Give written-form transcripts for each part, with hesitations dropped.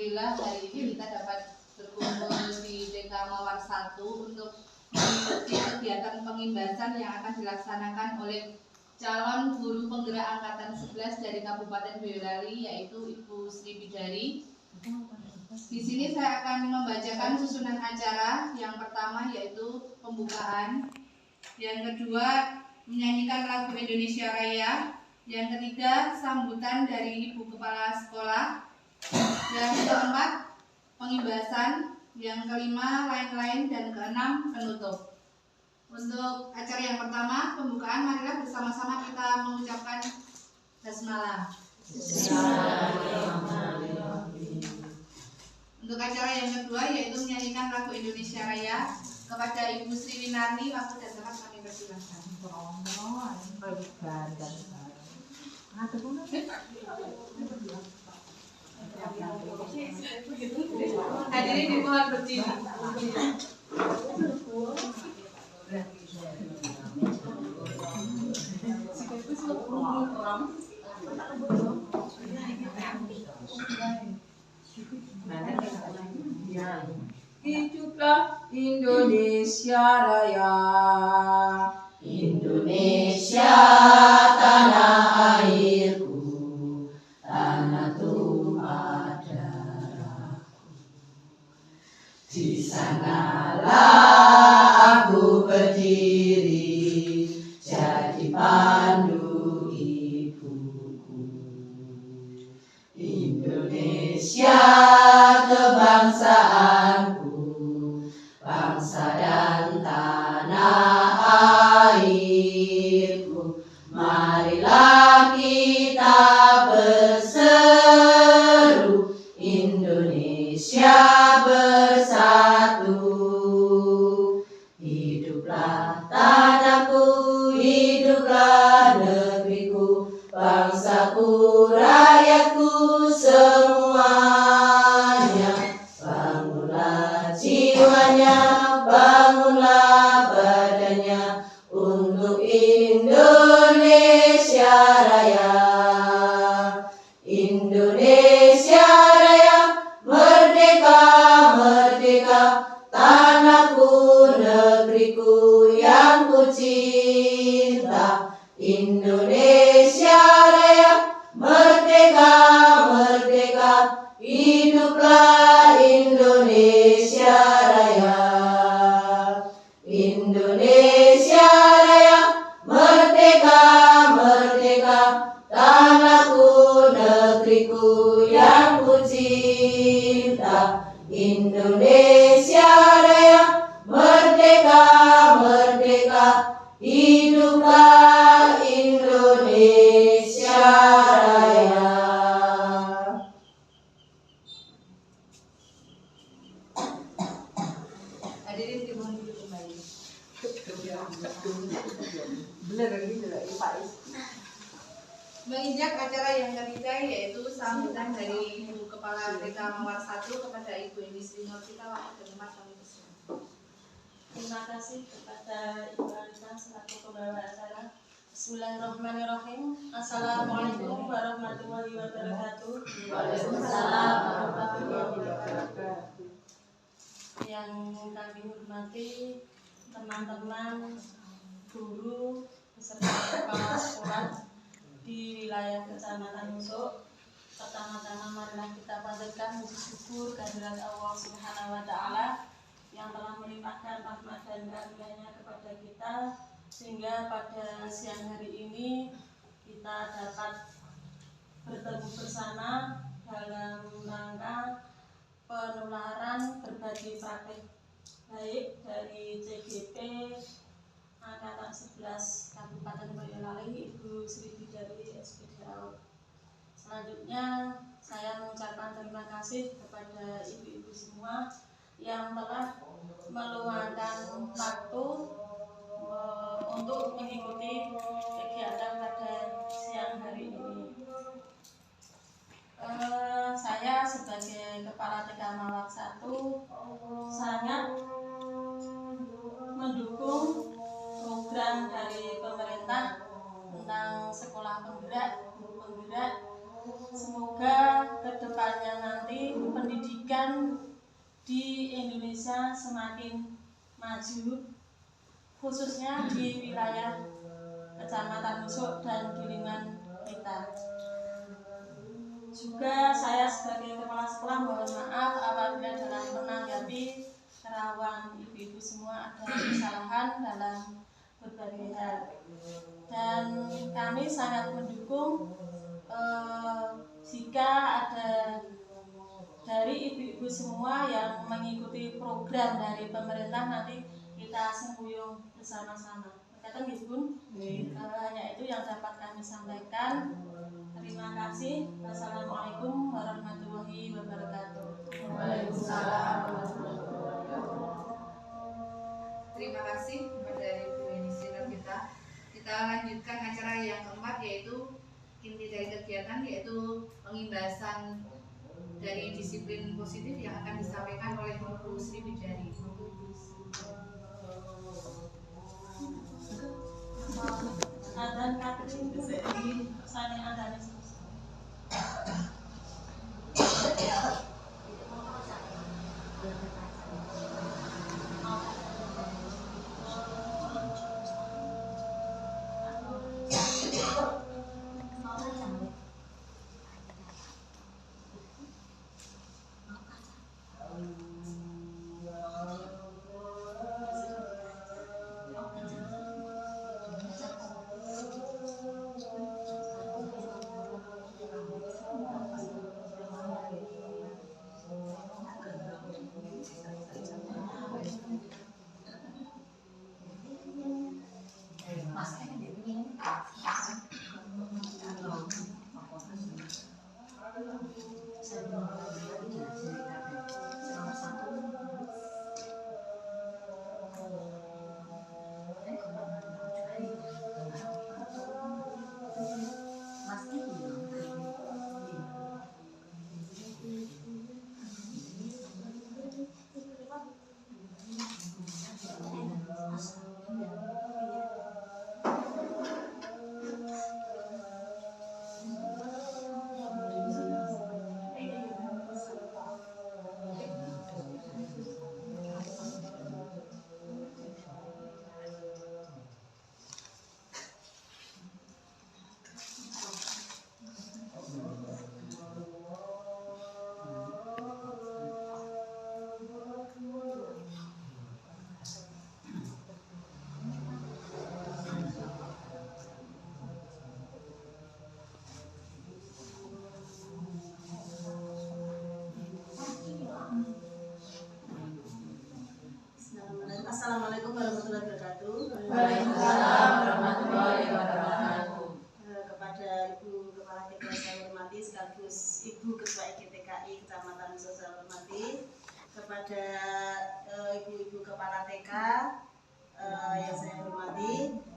Alhamdulillah hari ini kita dapat berkumpul di TK Mawar 1 untuk mengikuti kegiatan pengimbasan yang akan dilaksanakan oleh calon guru penggerak angkatan 11 dari Kabupaten Boyolali, yaitu Ibu Sri Bidari. Di sini saya akan membacakan susunan acara. Yang pertama yaitu pembukaan, yang kedua menyanyikan lagu Indonesia Raya, yang ketiga sambutan dari Ibu Kepala Sekolah, yang keempat pengimbasan, yang kelima lain-lain, dan keenam penutup. Untuk acara yang pertama, pembukaan, marilah bersama-sama kita mengucapkan basmalah. Untuk acara yang kedua yaitu menyanyikan lagu Indonesia Raya. Kepada Ibu Sri Winarni, waktu dan tempat kami persilahkan. Hadirin dimohon berdiri. Hiduplah Indonesia Raya, Indonesia tanah airku, tanah tumpah darahku. Di sanalah aku berdiri, jadi pandu ibuku. Indonesia kebangsaanku, bangsa dan tanah airku. Marilah kita berseru, Indonesia bersatu. Hiduplah tanahku, hiduplah negeriku, bangsaku, rakyatku semuanya. Bangunlah jiwanya, bangunlah badannya untuk Indonesia Raya. Indonesia Raya, merdeka, merdeka, tanahku, negeriku yang ku cinta. Indonesia Raya, merdeka, merdeka, hiduplah Indonesia Raya. Indonesia Raya, merdeka, merdeka, tanahku, negeriku yang ku cinta. Indonesia Raya, merdeka, merdeka, hiduplah Indonesia Raya. Hadirin dimohon duduk kembali. Menginjak acara yang ketiga yaitu sambutan dari Ibu Kepala TK Mawar 1 kepada Ibu Eni Sri Nurtika, waktu dan tempat kami persilakan. Terima kasih kepada Ibu Anita selaku pembawa acara. Bismillahirrahmanirrahim. Assalamualaikum warahmatullahi wabarakatuh. Waalaikumsalam warahmatullahi wabarakatuh. Yang kami hormati teman-teman guru beserta kepala sekolah di wilayah Kecamatan Nusuk. Pertama-tama marilah kita panjatkan puji syukur kehadirat Allah Subhanahu wa taala yang telah melimpahkan rahmat dan karunia-Nya kepada kita, sehingga pada siang hari ini kita dapat bertemu bersama dalam rangka penularan berbagi praktik baik dari CGP Angkatan 11 Kabupaten Boyolali, Ibu Sri Bidari SPDAO. Selanjutnya saya mengucapkan terima kasih kepada ibu-ibu semua yang telah meluangkan waktu untuk mengikuti kegiatan pada siang hari ini. Saya sebagai Kepala TK Mawar 1 sangat mendukung program dari pemerintah tentang sekolah penggerak, guru penggerak Semoga kedepannya nanti pendidikan di Indonesia semakin maju, khususnya di wilayah Kecamatan Nusuk dan di lingkungan kita. Juga saya sebagai kepala sekolah mohon maaf apabila dalam menanggapi kerawang ibu-ibu semua ada kesalahan dalam berbagai hal. Dan kami sangat mendukung jika ada dari ibu-ibu semua yang mengikuti program dari pemerintah, nanti kita sembuyung bersama-sama. Berkaitan Bun, hanya itu yang dapat kami sampaikan. Terima kasih. Wassalamualaikum warahmatullahi wabarakatuh. Waalaikumsalam warahmatullahi wabarakatuh. Terima kasih kepada Ibu Inisiator kita. Kita lanjutkan acara yang keempat, yaitu inti dari kegiatan, yaitu pengimbasan dari disiplin positif yang akan disampaikan oleh Ibu Sri Widari. Adan Katrin, saling adan. Assalamualaikum warahmatullahi wabarakatuh. Waalaikumsalam warahmatullahi wabarakatuh. Kepada Ibu Kepala TK saya hormati, sekaligus Ibu Ketua IGTKI Kecamatan Nusuk saya hormati. Kepada Ibu-Ibu Kepala TK yang saya hormati.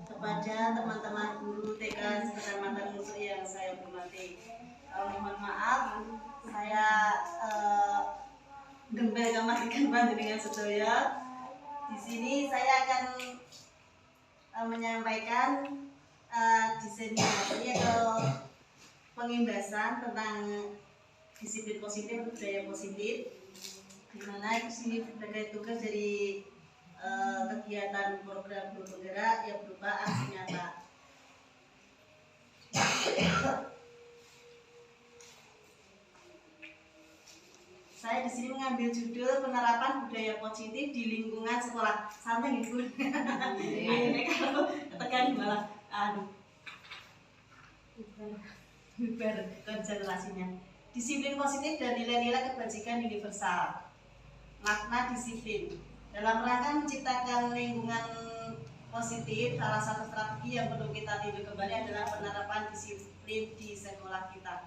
Kepada teman-teman guru TK Kecamatan Nusuk yang saya hormati. Mohon maaf, saya gembel kamarikan panjenengan sedaya. Di sini saya akan menyampaikan diseminasi atau pengimbasan tentang disiplin positif, budaya positif, di mana itu sini sebagai tugas dari kegiatan program guru penggerak yang berupa aksi nyata. Saya di sini mengambil judul penerapan budaya positif di lingkungan sekolah. Santai Ibu. Ini kalau ketekan malah bubar konsentrasinya. Disiplin positif dan nilai-nilai kebajikan universal. Makna disiplin. Dalam rangka menciptakan lingkungan positif, salah satu strategi yang perlu kita tinjau kembali adalah penerapan disiplin di sekolah kita.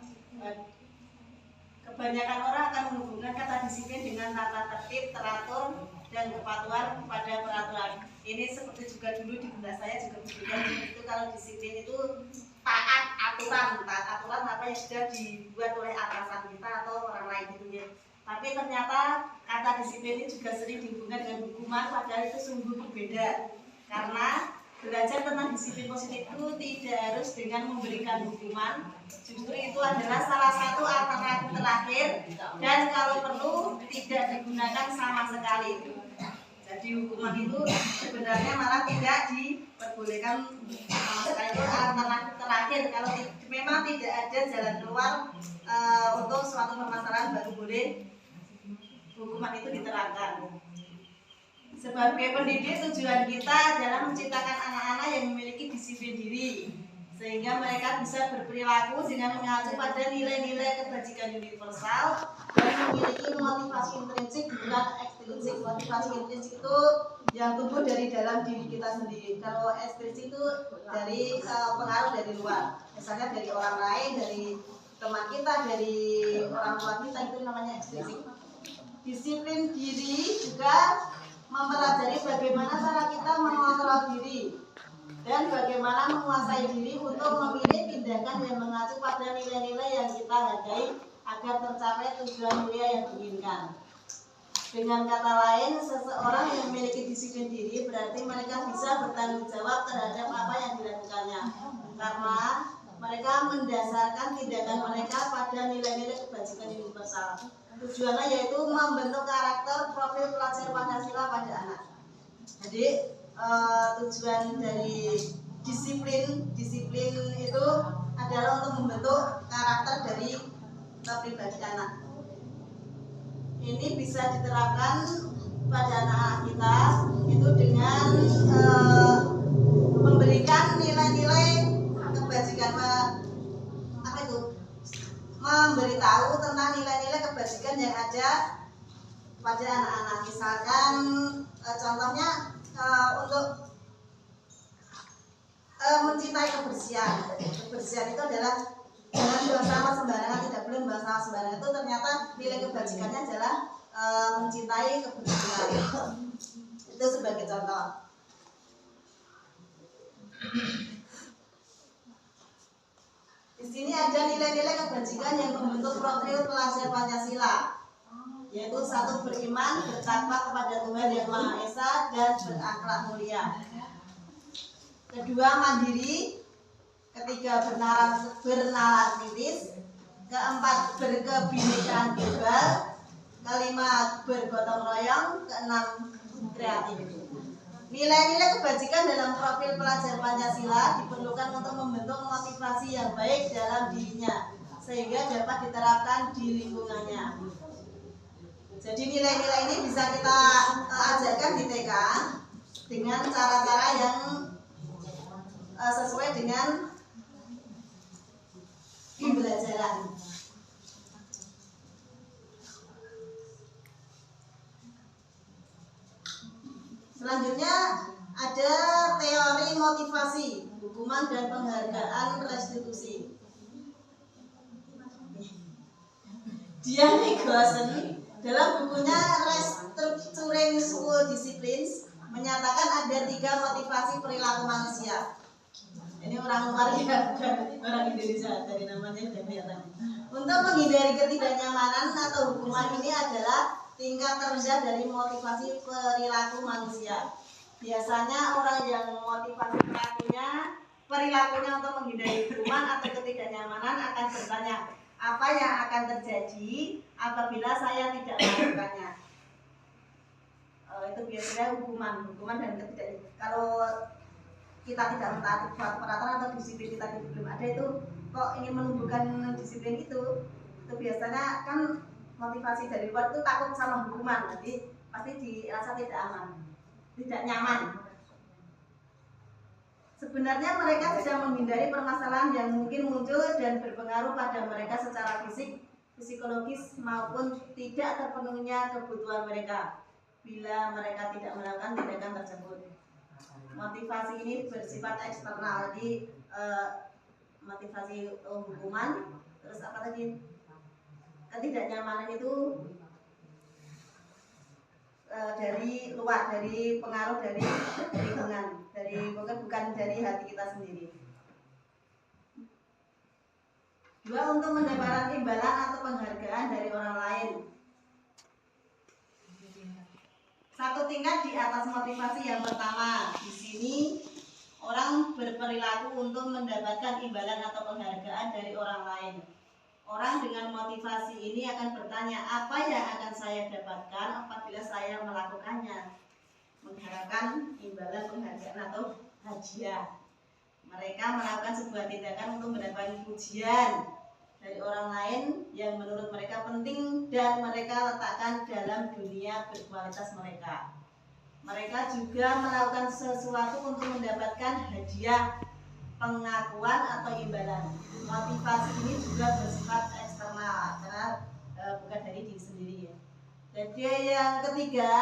Kebanyakan orang akan menghubungkan kata disiplin dengan tata tertib, teratur, dan kepatuhan pada peraturan. Ini seperti juga dulu di benak saya juga berpikir itu, kalau disiplin itu taat aturan apa yang sudah dibuat oleh atasan kita atau orang lain gitu ya. Tapi ternyata kata disiplin ini juga sering dihubungkan dengan hukuman, padahal itu sungguh berbeda. Karena belajar tentang disiplin positif itu tidak harus dengan memberikan hukuman, justru itu adalah salah satu alternatif terakhir dan kalau perlu tidak digunakan sama sekali. Jadi hukuman itu sebenarnya malah tidak diperbolehkan sama sekali, itu alternatif terakhir. Kalau memang tidak ada jalan keluar untuk suatu permasalahan baru boleh hukuman itu diterapkan. Sebagai pendidik, tujuan kita adalah menciptakan anak-anak yang memiliki disiplin diri, sehingga mereka bisa berperilaku dengan mengacu pada nilai-nilai kebajikan universal dan memiliki motivasi intrinsik bukan ekstrinsik. Motivasi intrinsik itu yang tumbuh dari dalam diri kita sendiri. Kalau ekstrinsik itu dari pengaruh dari luar, misalnya dari orang lain, dari teman kita, dari orang tua kita, itu namanya ekstrinsik. Disiplin diri juga mempelajari bagaimana cara kita mengontrol diri dan bagaimana menguasai diri untuk memilih tindakan yang mengacu pada nilai-nilai yang kita hargai agar tercapai tujuan mulia yang diinginkan. Dengan kata lain, seseorang yang memiliki disiplin diri berarti mereka bisa bertanggung jawab terhadap apa yang dilakukannya, karena mereka mendasarkan tindakan mereka pada nilai-nilai kebajikan universal. Tujuannya yaitu membentuk karakter profil pelajar Pancasila pada anak. Jadi tujuan dari disiplin itu adalah untuk membentuk karakter dari pribadi anak. Ini bisa diterapkan pada anak-anak kita itu dengan memberikan nilai-nilai kebajikan, memberitahu tentang nilai-nilai kebajikan yang ada pada anak-anak. Misalkan contohnya untuk mencintai kebersihan. Kebersihan itu adalah jangan buang sampah sembarangan, tidak boleh buang sampah sembarangan. Itu ternyata nilai kebajikannya adalah mencintai kebersihan. Itu sebagai contoh. Di sini ada nilai-nilai kebajikan yang membentuk profil pelajar Pancasila, yaitu satu, beriman, bertakwa kepada Tuhan Yang Maha Esa dan berakhlak mulia. Kedua, mandiri. Ketiga, bernalar kritis. Keempat, berkebinekaan global. Kelima, bergotong royong. Keenam, kreatif. Nilai-nilai kebajikan dalam profil pelajar Pancasila diperlukan untuk membentuk motivasi yang baik dalam dirinya sehingga dapat diterapkan di lingkungannya. Jadi nilai-nilai ini bisa kita ajarkan di TK dengan cara-cara yang sesuai dengan pembelajaran. Selanjutnya ada teori motivasi, hukuman dan penghargaan restitusi. Diane Goosen dalam bukunya Restructuring School Disciplines menyatakan ada 3 motivasi perilaku manusia. Ini orang luar ya, bukan orang Indonesia, dari namanya sudah kelihatan. Untuk menghindari ketidaknyamanan atau hukuman ini adalah tingkat terendah dari motivasi perilaku manusia. Biasanya orang yang motivasi perilakunya untuk menghindari hukuman atau ketidaknyamanan akan bertanya, apa yang akan terjadi apabila saya tidak melakukannya? Itu biasanya hukuman dan ketidaknyamanan. Kalau kita tidak mentaati peraturan atau disiplin kita belum ada, itu kok ingin menumbuhkan disiplin itu biasanya kan motivasi dari luar itu takut sama hukuman, jadi pasti dirasa tidak aman, tidak nyaman. Sebenarnya mereka sedang menghindari permasalahan yang mungkin muncul dan berpengaruh pada mereka secara fisik, psikologis maupun tidak terpenuhnya kebutuhan mereka bila mereka tidak melakukan tindakan tersebut. Motivasi ini bersifat eksternal, jadi motivasi hukuman, terus apa tadi? Ketidaknyamanan itu dari luar, dari pengaruh dari lingkungan, bukan dari hati kita sendiri. 2, untuk mendapatkan imbalan atau penghargaan dari orang lain. 1 tingkat di atas motivasi yang pertama. Di sini orang berperilaku untuk mendapatkan imbalan atau penghargaan dari orang lain. Orang dengan motivasi ini akan bertanya, apa yang akan saya dapatkan apabila saya melakukannya? Mengharapkan imbalan, penghargaan atau hadiah. Mereka melakukan sebuah tindakan untuk mendapatkan pujian dari orang lain yang menurut mereka penting dan mereka letakkan dalam dunia berkualitas mereka. Mereka juga melakukan sesuatu untuk mendapatkan hadiah, pengakuan atau imbalan. Motivasi ini juga bersifat eksternal karena bukan dari diri sendiri ya. Jadi yang ketiga,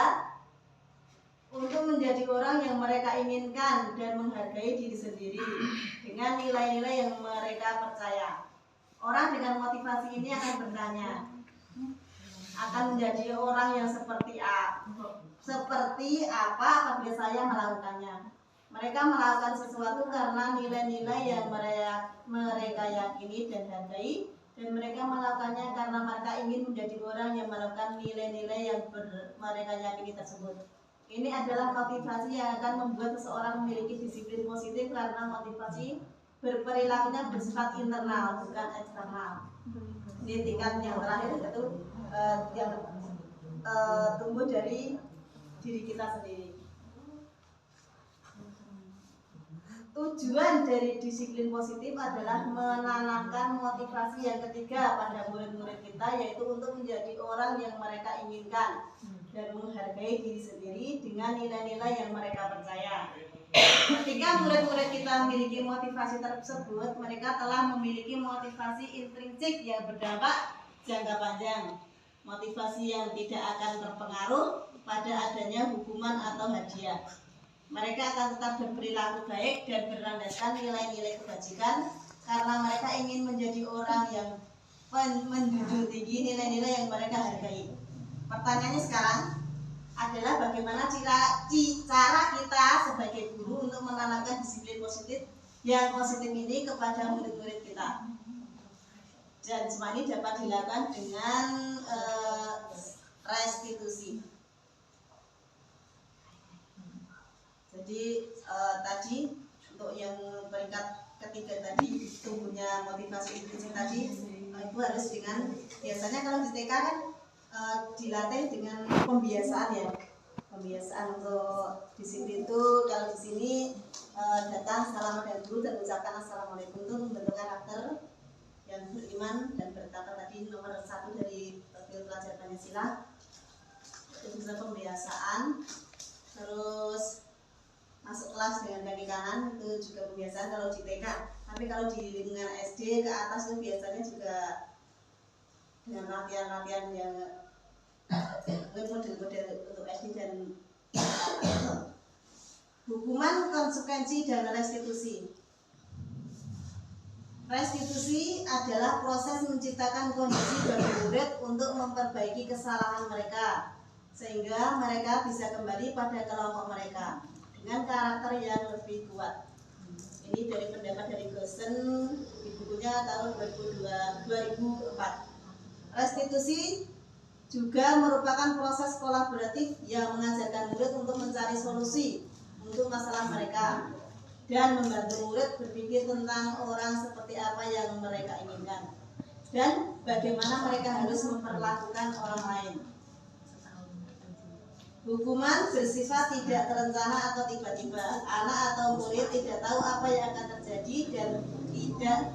untuk menjadi orang yang mereka inginkan dan menghargai diri sendiri dengan nilai-nilai yang mereka percaya. Orang dengan motivasi ini akan bertanya, akan menjadi orang yang seperti apa apabila saya melakukannya. Mereka melakukan sesuatu karena nilai-nilai yang mereka yakini dan hargai, dan mereka melakukannya karena mereka ingin menjadi orang yang melakukan nilai-nilai yang mereka yakini tersebut. Ini adalah motivasi yang akan membuat seseorang memiliki disiplin positif karena motivasi berperilakunya bersifat internal bukan eksternal. Ini tingkat yang terakhir yaitu yang tumbuh dari diri kita sendiri. Tujuan dari disiplin positif adalah menanamkan motivasi yang ketiga pada murid-murid kita, yaitu untuk menjadi orang yang mereka inginkan dan menghargai diri sendiri dengan nilai-nilai yang mereka percaya. Ketika murid-murid kita memiliki motivasi tersebut, mereka telah memiliki motivasi intrinsik yang berdampak jangka panjang. Motivasi yang tidak akan terpengaruh pada adanya hukuman atau hadiah. Mereka akan tetap berperilaku baik dan berlandaskan nilai-nilai kebajikan karena mereka ingin menjadi orang yang menjunjung tinggi nilai-nilai yang mereka hargai. Pertanyaannya sekarang adalah bagaimana cara kita sebagai guru untuk menanamkan disiplin positif yang positif ini kepada murid-murid kita. Dan semua ini dapat dilakukan dengan restitusi. Jadi tadi untuk yang peringkat ketiga tadi tumbuhnya motivasi intrinsik tadi itu harus dengan, biasanya kalau di TK kan dilatih dengan pembiasaan ya, pembiasaan untuk disiplin itu. Kalau di sini datang salam dan guru dan ucapkan assalamualaikum itu membentuk karakter yang beriman dan bertakwa. Tadi nomor 1 dari pelajaran Pancasila itu bisa pembiasaan. Terus masuk kelas dengan kaki kanan itu juga pembiasaan kalau di TK. Tapi kalau di lingkungan SD ke atas itu biasanya juga dengan latihan-latihan yang model-model untuk SD dan hukuman, konsekuensi, dan restitusi. Restitusi adalah proses menciptakan kondisi bagi murid untuk memperbaiki kesalahan mereka sehingga mereka bisa kembali pada kelompok mereka dengan karakter yang lebih kuat. Ini dari pendapat dari Gosen di bukunya tahun 2004. Restitusi juga merupakan proses kolaboratif yang mengajarkan murid untuk mencari solusi untuk masalah mereka dan membantu murid berpikir tentang orang seperti apa yang mereka inginkan dan bagaimana mereka harus memperlakukan orang lain. Hukuman bersifat tidak terencana atau tiba-tiba. Anak atau murid tidak tahu apa yang akan terjadi dan tidak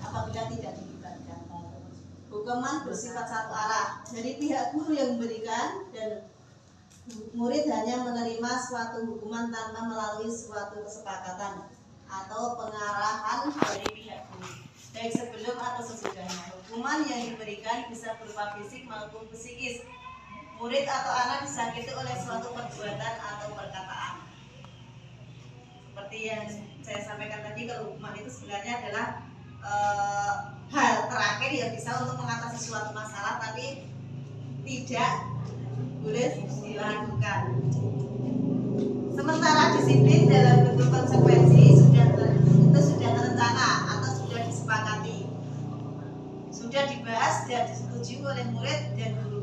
apabila tidak dilibatkan. Hukuman bersifat satu arah dari pihak guru yang memberikan, dan murid hanya menerima suatu hukuman tanpa melalui suatu kesepakatan atau pengarahan dari pihak guru, baik sebelum atau sesudahnya. Hukuman yang diberikan bisa berupa fisik maupun psikis. Murid atau anak disakiti oleh suatu perbuatan atau perkataan. Seperti yang saya sampaikan tadi, kalau hukuman itu sebenarnya adalah hal terakhir yang bisa untuk mengatasi suatu masalah, tapi tidak boleh dilakukan. Sementara disiplin dalam bentuk konsekuensi sudah terencana atau sudah disepakati, sudah dibahas dan disetujui oleh murid dan guru.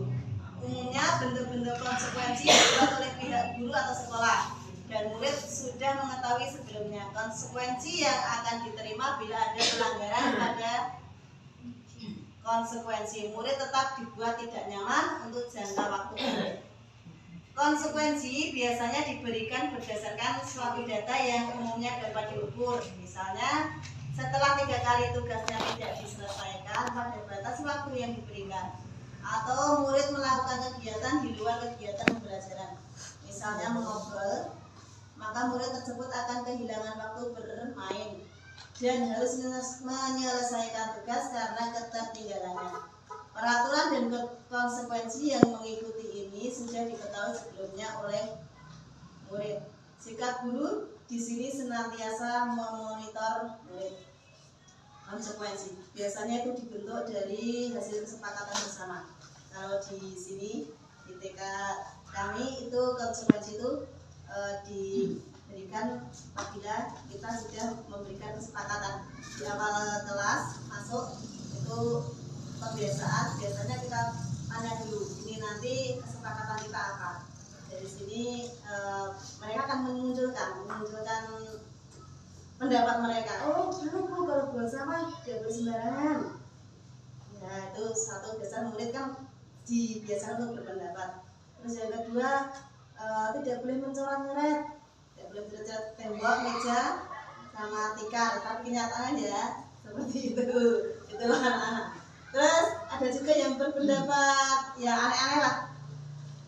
Umumnya bentuk-bentuk konsekuensi dibuat oleh pihak guru atau sekolah dan murid sudah mengetahui sebelumnya konsekuensi yang akan diterima bila ada pelanggaran pada konsekuensi. Murid tetap dibuat tidak nyaman untuk jangka waktu pendek. Konsekuensi biasanya diberikan berdasarkan suatu data yang umumnya dapat diukur. Misalnya, setelah 3 kali tugasnya tidak diselesaikan pada batas waktu yang diberikan, atau murid melakukan kegiatan di luar kegiatan pembelajaran, misalnya mengobrol, maka murid tersebut akan kehilangan waktu bermain dan harus menyelesaikan tugas karena ketertinggalannya. Peraturan dan konsekuensi yang mengikuti ini sudah diketahui sebelumnya oleh murid. Sikap guru di sini senantiasa memonitor murid. Konsekuensi biasanya itu dibentuk dari hasil kesepakatan bersama. Kalau di sini di TK kami itu konsekuensi itu diberikan apabila kita sudah memberikan kesepakatan di awal kelas masuk itu kebiasaan. Biasanya kita tanya dulu, ini nanti kesepakatan kita apa. Dari sini mereka akan memunculkan pendapat mereka. Oh, Bu, kalau buang sampah tidak boleh sembarangan. Ya, itu satu biasa murid kan dibiasakan untuk berpendapat. Terus yang kedua, tidak boleh mencoret-nyoret, tidak boleh mencoret tembok, meja, sama tikar. Tapi kenyataannya ya seperti itu. Itulah anak-anak. Terus ada juga yang berpendapat ya aneh-aneh lah.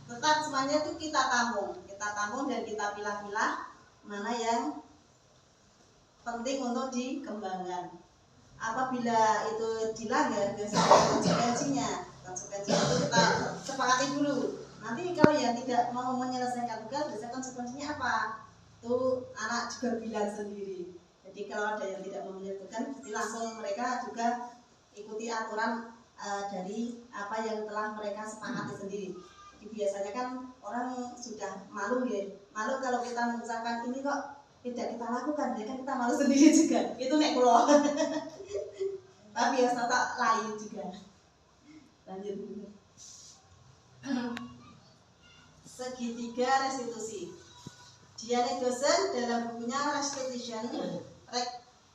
Tetap semuanya itu kita tampung dan kita pilah-pilah mana yang penting untuk dikembangkan. Apabila itu dilanggar, konsekuensinya itu kita sepakati dulu. Nanti kalau yang tidak mau menyelesaikan tugas, biasanya konsekuensinya apa? Itu anak juga bilang sendiri. Jadi kalau ada yang tidak mau menyelesaikan, jadi langsung mereka juga ikuti aturan dari apa yang telah mereka sepakati sendiri. Jadi biasanya kan orang sudah malu ya, malu kalau kita mengucapkan ini kok tidak kita lakukan, ya kan kita malu sendiri juga. Itu nek kulo. Tapi ya tak lain juga. Lanjut. Segitiga restitusi. Diane Dosen dalam bukunya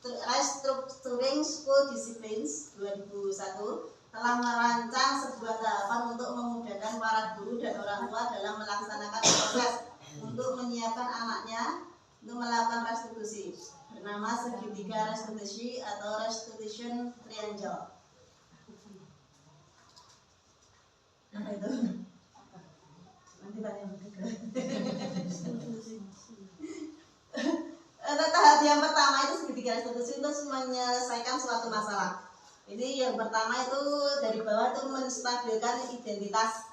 Restructuring School Disciplines 2001 telah merancang sebuah tahapan untuk memudahkan para guru dan orang tua dalam melaksanakan proses untuk menyiapkan anaknya untuk melakukan restitusi, bernama segitiga restitusi atau restitution triangle. Apa itu? Nanti tanya mereka. Tahap yang pertama itu segitiga restitusi untuk menyelesaikan suatu masalah. Ini yang pertama itu dari bawah itu menstabilkan identitas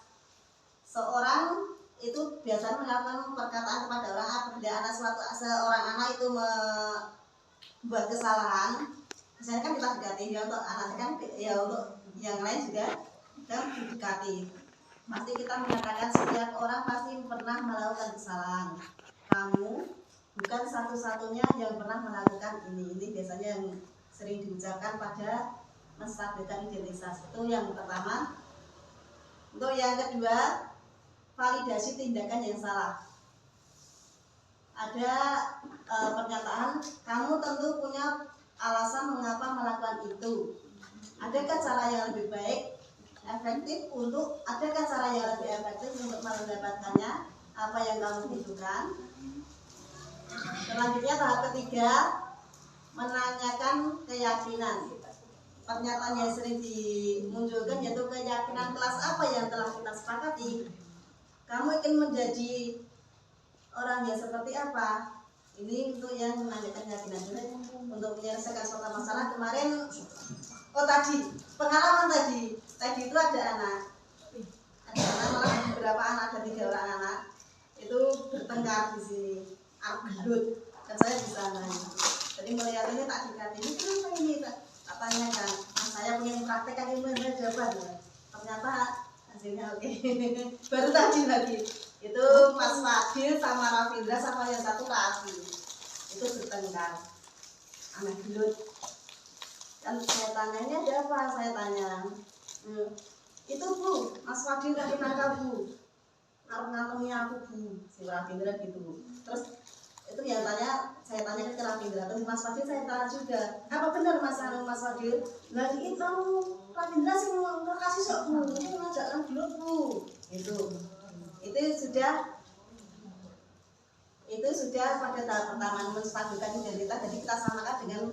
seorang. Itu biasanya melakukan perkataan kepada orang apabila seorang anak itu membuat kesalahan. Misalnya kan kita dekati ya untuk anak kan ya untuk yang lain juga kita didekati. Pasti kita menyatakan setiap orang pasti pernah melakukan kesalahan. Kamu bukan satu-satunya yang pernah melakukan ini. Ini biasanya yang sering diucapkan pada menstabilkan identitas. Itu yang pertama. Untuk yang kedua, validasi tindakan yang salah. Ada pernyataan, kamu tentu punya alasan mengapa melakukan itu. Adakah cara yang lebih baik, efektif untuk mendapatkannya apa yang kamu butuhkan? Selanjutnya tahap ketiga, menanyakan keyakinan. Pernyataan yang sering dimunculkan yaitu keyakinan kelas apa yang telah kita sepakati. Kamu ingin menjadi orang yang seperti apa? Ini untuk yang menanyakan keyakinan. Untuk menyelesaikan suatu masalah kemarin, pengalaman tadi itu ada anak malah beberapa anak, ada 3 orang anak itu bertengkar di sini, argument, dan saya di sana. Jadi melihat ini tak dikati, ini kenapa ini tak tanyakan. Nah, saya pengen praktekkan ilmu yang saya jabat ya. Ternyata hasilnya oke. Baru tadi lagi itu Mas Fadil sama Rafindra sama yang satu Rafi itu bertengkar, anak gelut. Kan saya tanya, ini ada apa? Saya tanya, itu Bu, Mas Fadil tadi nakal Bu, ngarep-ngarepnya aku Bu, si Rafindra gitu. Terus itu yang saya tanya ke Ravindra, terus Mas Fadil saya tanya juga, apa benar Mas Fadil? Nah ini kamu Ravindra sih mau kasih sok Bu, ini ngajakkan dulu Bu, itu sudah pada tahap pertama menstabilkan identitas. Jadi kita samakan dengan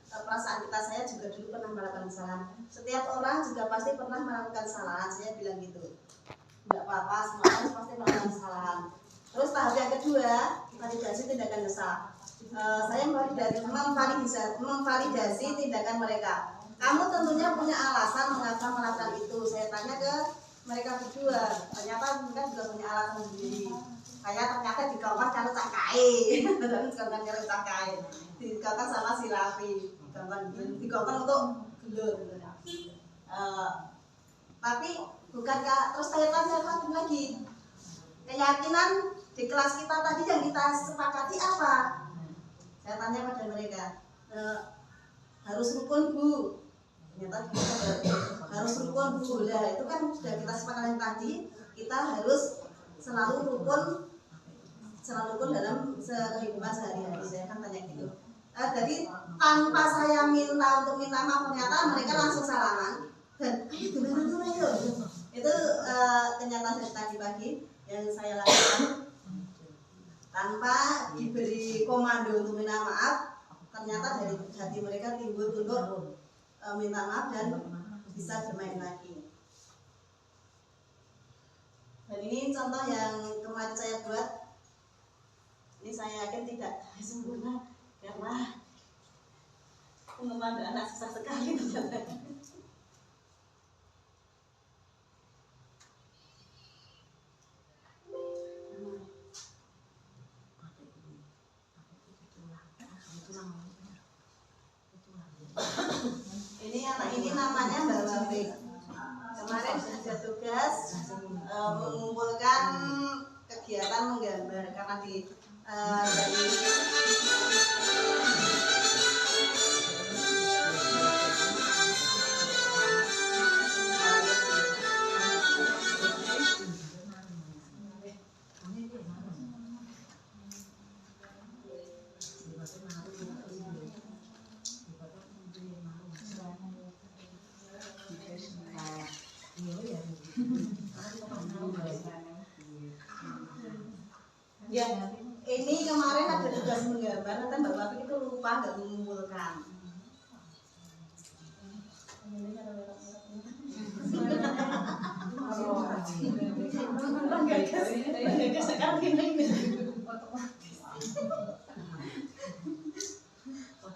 perasaan kita. Saya juga dulu pernah melakukan kesalahan. Setiap orang juga pasti pernah melakukan kesalahan. Saya bilang gitu. Enggak apa-apa, semua orang pasti melakukan kesalahan. Terus tahap yang kedua, validasi tindakan nyesal. Saya memvalidasi tindakan mereka. Kamu tentunya punya alasan mengapa melakukan itu. Saya tanya ke mereka berdua. Ternyata mereka juga punya alasan sendiri. Saya ternyata dikongkon karo Cak Kae. Dikongkon karo Cak Kae. Dikongkon sama si Raffi. Dikongkon untuk gelut. Tapi bukankah, terus saya tanya lagi, keyakinan di kelas kita tadi yang kita sepakati apa? Saya tanya pada mereka, harus rukun Bu. Ternyata harus rukun Bu. Nah itu kan sudah kita sepakati tadi, kita harus selalu rukun dalam kehidupan sehari-hari. Saya kan tanya gitu. Jadi tanpa saya minta untuk minta maaf, ternyata mereka langsung salaman dan itu kenyataan dari tadi pagi yang saya lakukan tanpa diberi komando untuk minta maaf. Ternyata dari hati mereka timbul untuk minta maaf dan bisa bermain lagi. Dan ini contoh yang kemarin saya buat. Ini saya yakin tidak sempurna karena pengembangan anak susah sekali. Ini namanya Mbak Wafi. Kemarin ada tugas mengumpulkan kegiatan menggambar karena dari ya, ini kemarin ada tugas menggambar, nanti Mbak Wafi itu lupa nggak mengumpulkan.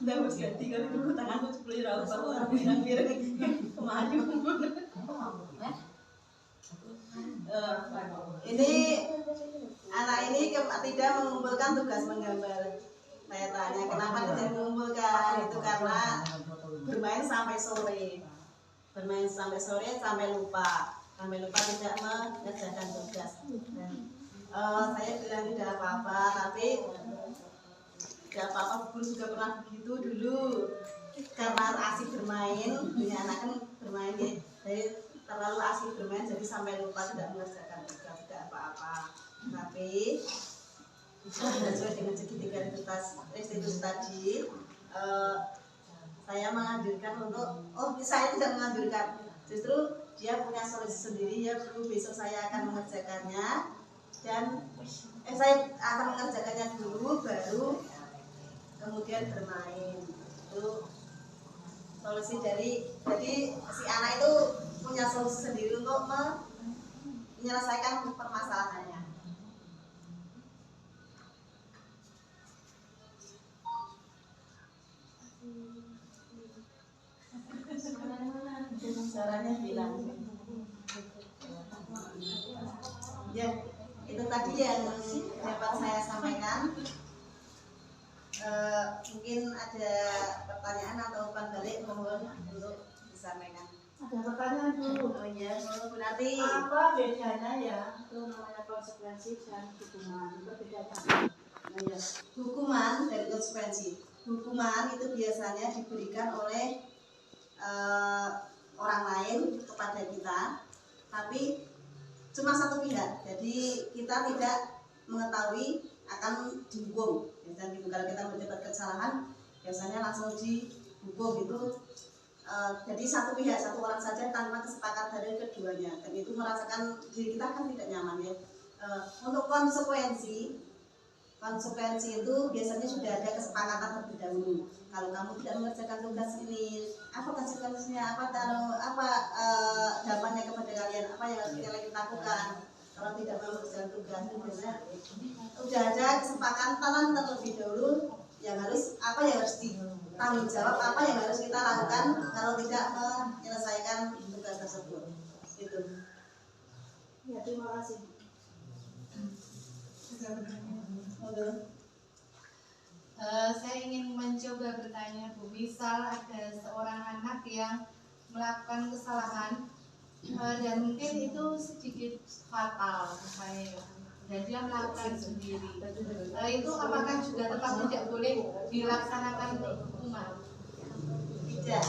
Udah harus ganti kali dulu tanganku cepet rauh bawa pirang-pirang kemaju. Ini anak ini tidak mengumpulkan tugas menggambar. Saya tanya kenapa tidak mengumpulkan? Itu karena bermain sampai sore sampai lupa tidak mengerjakan tugas. Saya bilang tidak apa-apa, tapi tidak apa-apa, guru juga pernah begitu dulu karena asik bermain, punya anak kan bermain ya, jadi terlalu asik bermain jadi sampai lupa tidak mengerjakan tugas. Tidak apa-apa, tapi sesuai dengan segitiga restitusi tadi, saya menganjurkan untuk saya tidak menganjurkan, justru dia punya solusi sendiri ya Bu. Besok saya akan mengerjakannya dan saya akan mengerjakannya dulu baru kemudian bermain. Itu solusi jadi si anak itu punya solusi sendiri untuk menyelesaikan permasalahannya. Caranya bilang ya, itu tadi yang dapat saya sampaikan. Mungkin ada pertanyaan atau umpan balik, mohon untuk disampaikan. Ada pertanyaan dulu. Oh iya, berarti Apa bedanya ya itu namanya konsekuensi dan hukuman? Perbedaannya. nah ya, hukuman dari konsekuensi. Hukuman itu biasanya diberikan oleh orang lain kepada kita, tapi cuma satu pihak. Jadi kita tidak mengetahui akan dihukum. Dan gitu, kalau kita mendapat kesalahan biasanya langsung dihukum itu. Jadi satu pihak, satu orang saja tanpa kesepakatan dari keduanya, dan itu merasakan diri kita kan tidak nyaman ya. Untuk konsekuensi itu biasanya sudah ada kesepakatan terlebih dahulu. Kalau kamu tidak mengerjakan tugas ini, apa konsekuensinya, dampaknya kepada kalian, apa yang harus kita lakukan kalau tidak mengerjakan tugas. Itu biasanya sudah ada kesepakatan terlebih dahulu yang harus ditanggung jawab, apa yang harus kita lakukan kalau tidak menyelesaikan tugas tersebut. Gitu. Ya, terima kasih. Saya ingin mencoba bertanya, Bu. Misal ada seorang anak yang melakukan kesalahan dan mungkin itu sedikit fatal misalnya, dan dia melakukan sendiri. Itu apakah juga tetap tidak boleh dilaksanakan hukuman? Tidak.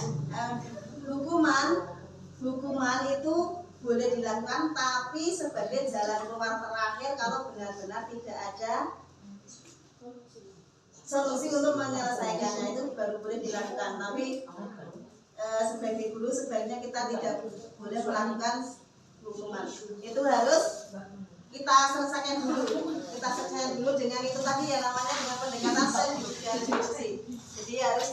Hukuman itu boleh dilakukan, tapi sebagai jalan keluar terakhir kalau benar-benar tidak ada solusi untuk menyelesaikannya, itu baru boleh dilakukan. Tapi sebagai guru sebaiknya kita tidak boleh melakukan hukuman. Itu harus kita selesaikan dulu dengan itu tadi yang namanya dengan pendekatan diskusi. Jadi harus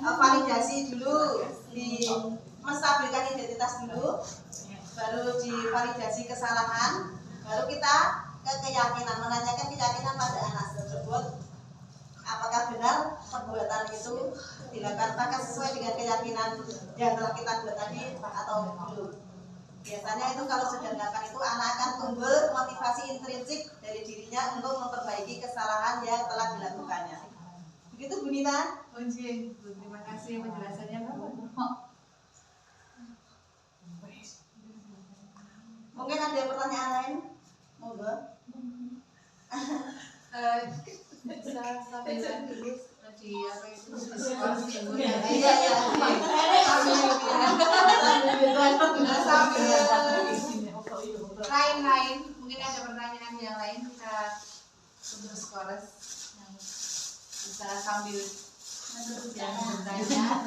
validasi dulu, menstabilkan identitas dulu, baru divalidasi kesalahan, baru kita ke keyakinan, menanyakan keyakinan pada anak tersebut apakah benar perbuatan itu dilakukan, apakah sesuai dengan keyakinan yang telah kita buat tadi atau belum. Biasanya itu kalau sudah dilakukan itu anak akan timbul motivasi intrinsik dari dirinya untuk memperbaiki kesalahan yang telah dilakukannya. Begitu Bu Nina? Terima kasih penjelasannya, Bu. Mungkin ada pertanyaan lain? Monggo. Bisa sambil dulu di apa itu diskusi. Iya. Sambil lain-lain, mungkin ada pertanyaan yang lain, kita tunggu skores yang bisa sambil yang bertanya,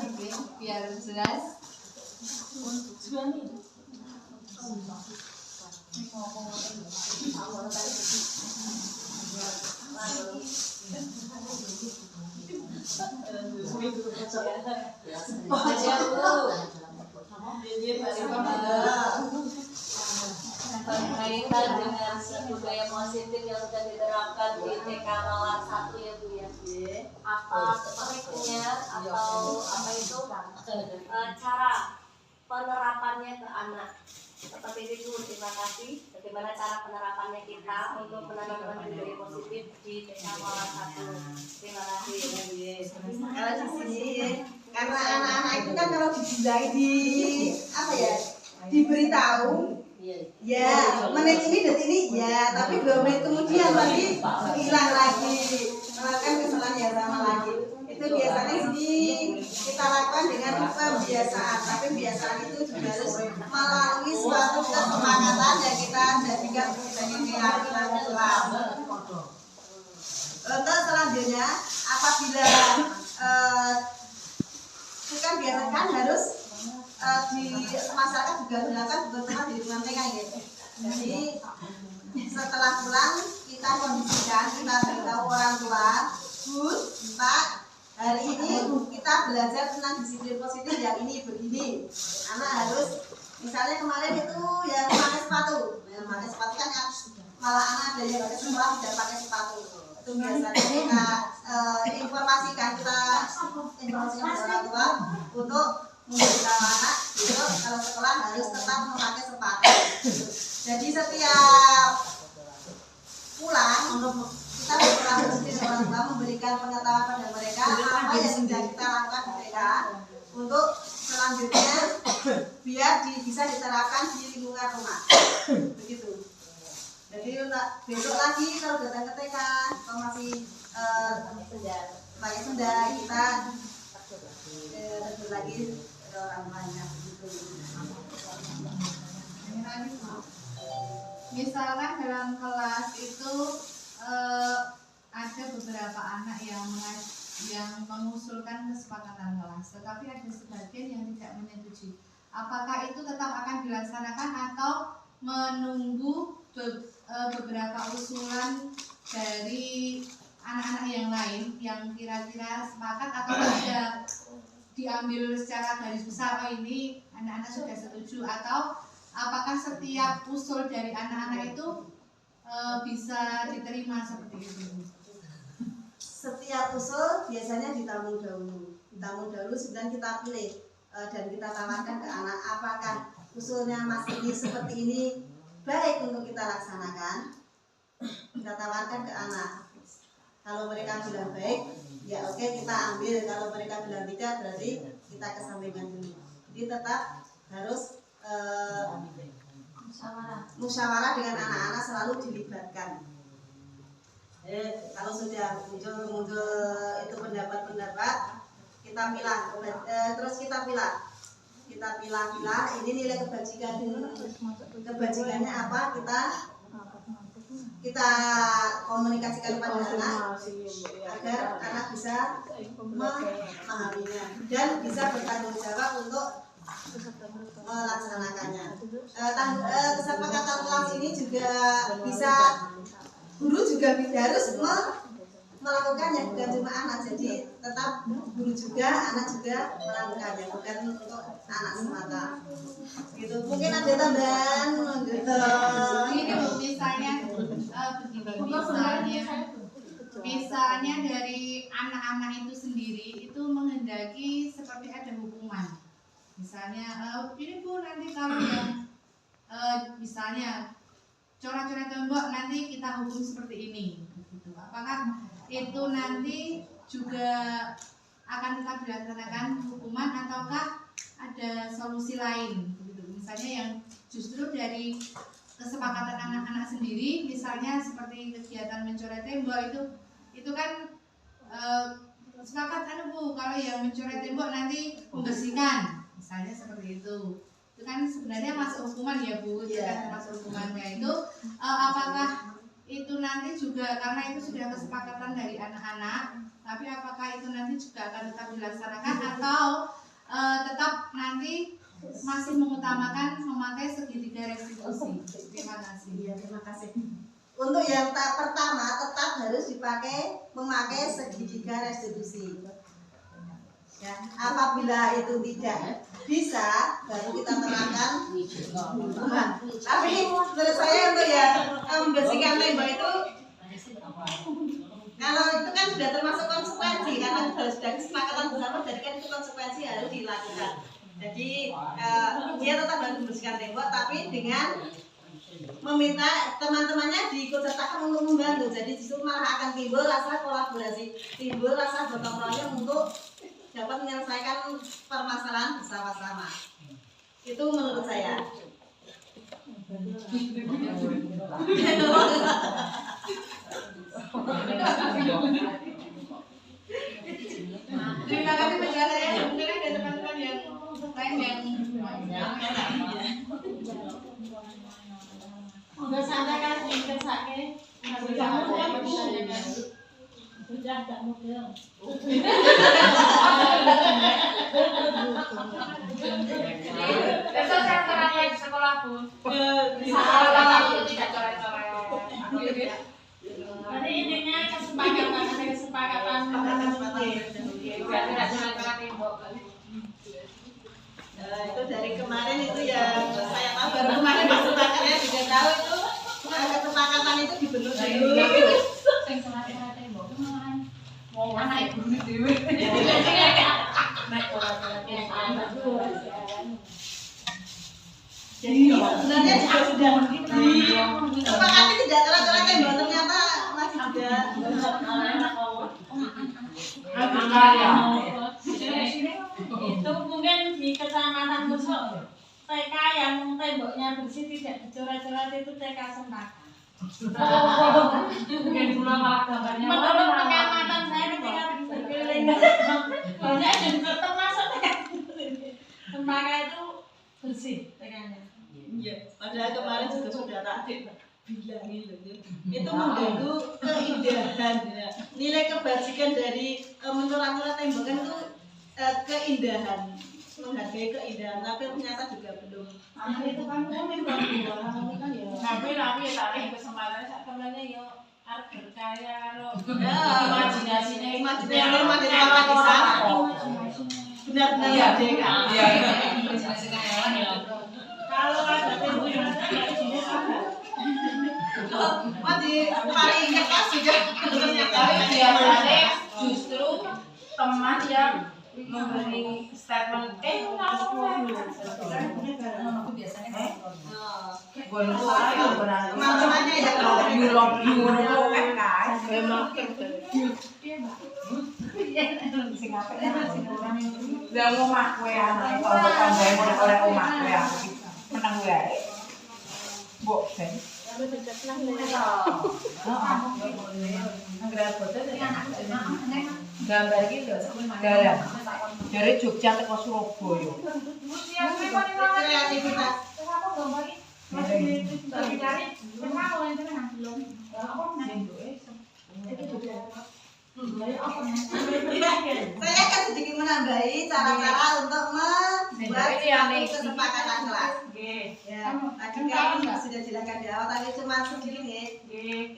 biar jelas. Berkaitan dengan budaya positif yang sudah diterapkan di TK Mawar 1 ya Bu ya. Apa triknya atau apa itu cara penerapannya ke anak? Seperti itu, terima kasih. Bagaimana cara penerapannya kita untuk menanamkan budaya positif di TK Mawar 1? Terima kasih. Kalau di sini karena anak-anak itu kan kalau diberitahu ya menit ini detik ini ya, tapi 2 menit kemudian lagi hilang lagi, melakukan kesalahan yang sama lagi. Itu biasanya kita lakukan dengan pembiasaan, tapi pembiasaan itu juga harus melalui suatu kesepakatan yang kita jadikan sebagai keyakinan Islam. Untuk selanjutnya, apabila kan biasanya kan harus di masyarakat juga dilakukan beberapa di lingkungan TK gitu. Jadi setelah pulang kita kondisikan, kita beritahu orang tua, Bu, Pak, hari ini kita belajar tentang disiplin positif yang ini begini. Anak harus, misalnya kemarin itu yang pakai sepatu, kan malah anak ada yang ke sekolah tidak pakai sepatu. Itu biasanya kita informasikan kepada orang tua untuk memberitahu anak gitu, kalau sekolah harus tetap memakai sepatu. Jadi setiap pulang kita berkoordinasi dengan orang tua, memberikan pengetahuan pada mereka apa yang sudah kita lakukan di mereka untuk selanjutnya biar bisa diterapkan di lingkungan rumah. Begitu. Jadi besok lagi kalau datang ke TK, kalau masih pakai sendal, kita terjun lagi ke orang banyak begitu. Misalkan dalam kelas itu ada beberapa anak yang mengusulkan kesepakatan kelas, tetapi ada sebagian yang tidak menyetujui. Apakah itu tetap akan dilaksanakan atau menunggu beberapa usulan dari anak-anak yang lain yang kira-kira sepakat, atau sudah diambil secara garis besar, oh ini anak-anak sudah setuju, atau apakah setiap usul dari anak-anak itu bisa diterima seperti itu? Setiap usul biasanya ditamu dahulu, kemudian kita pilih dan kita tawarkan ke anak apakah usulnya Mas ini seperti ini baik untuk kita laksanakan. Kita tawarkan ke anak. Kalau mereka bilang baik, ya oke kita ambil. Kalau mereka bilang tidak, berarti kita kesampingkan dulu. Jadi tetap harus musyawarah dengan anak-anak, selalu dilibatkan. Kalau sudah muncul itu pendapat-pendapat, kita pilah, terus kita pilah ini nilai kebajikannya apa, kita komunikasikan pada anak agar anak bisa memahaminya dan bisa bertanggung jawab untuk melaksanakannya. Kesepakatan kelas ini juga bisa, guru juga harus melakukannya, bukan cuma anak. Jadi tetap guru juga, anak juga melakukannya, bukan untuk anak semata. Gitu. Mungkin ada tambahan gitu. Ini Bu, misalnya dari anak-anak itu sendiri itu menghendaki seperti ada hukuman. Misalnya ini Bu, nanti kalau yang misalnya coret-coret tembok nanti kita hukum seperti ini. Gitu. Apakah itu nanti juga akan tetap dilaksanakan hukuman ataukah ada solusi lain? Gitu. Misalnya yang justru dari kesepakatan anak-anak sendiri, misalnya seperti kegiatan mencoret tembok itu kan sepakat Bu, kalau yang mencoret tembok nanti membersihkan, misalnya seperti itu kan sebenarnya masuk hukuman ya Bu, itu kan masuk hukumannya itu. Apakah itu nanti juga, karena itu sudah kesepakatan dari anak-anak, tapi apakah itu nanti juga akan tetap dilaksanakan atau tetap nanti masih mengutamakan memakai segitiga restitusi? Terima kasih. Iya, terima kasih. Untuk yang pertama tetap harus memakai segitiga restitusi. Ya, apabila itu tidak bisa, baru kita terangkan hukuman. Tapi menurut saya untuk membersihkan tembok itu, kalau itu kan sudah termasuk konsekuensi, karena sudah kesepakatan bersama, jadi kan itu konsekuensi harus dilakukan. Jadi dia tetap harus membersihkan tembok, tapi dengan meminta teman-temannya diikut sertakan untuk membantu. Jadi justru malah akan timbul rasa kolaborasi, timbul rasa gotong royong untuk dapat menyelesaikan permasalahan bersama-sama. Itu menurut saya. Terima kasih penjara ya. Mungkin ada teman-teman yang lain yang udah sana kan ingin sakit, sudah tak mudah. Besok saya terangkan di sekolah Bu. Sekolah itu tidak coret-coret. Jadi intinya kesepakatan. Tidak coret-coret tembok. Itu dari kemarin itu ya, saya tahu baru kemarin kesepakatannya juga tahu itu kesepakatan itu dibentuk dulu. Anak ibu dewe. Jadi sebenarnya juga sudah disepakati tidak coret-coret tembok, ternyata masih juga itu mungkin di kecamatan Busuk TK yang temboknya bersih tidak dicoret-coret itu TK Sempaka. Mungkin pulang malah gambarnya. Menurut pengamatan saya ketika berkeliling banyak yang termasuk Sempaka itu bersih TK-nya. Iya, padahal kemarin juga sudah tak itu mengganggu keindahan ya. Nilai kebajikan dari mencorak-corak tembok kan itu keindahan, menghargai keindahan, tapi ternyata juga belum. Anak itu kan unik kan kan ya. Tapi tarik kesempatan sak kemana yo arep berkarya karo Imajinasinya imajinasinya di sana. Benar-benar merdeka. Iya, imajinasinya hewan ya. Kalau ada tembok yang ada di sini sama. Di paling kertas juga ternyata. tapi biasanya justru teman yang memberi statement Aku biasanya Teman-temannya ya Lah omah kowe anake tangga tanggae oleh omah kowe menang wae. Mbok ben. Gambar iki lho, dalam. Dari Jogja teko Surabaya. kreativitas. Saya akan sedikit menambahi cara-cara untuk membuat suatu kesepakatan kelas. Ya, tadi kan sudah jelaskan di awal, tapi cuma sedikit.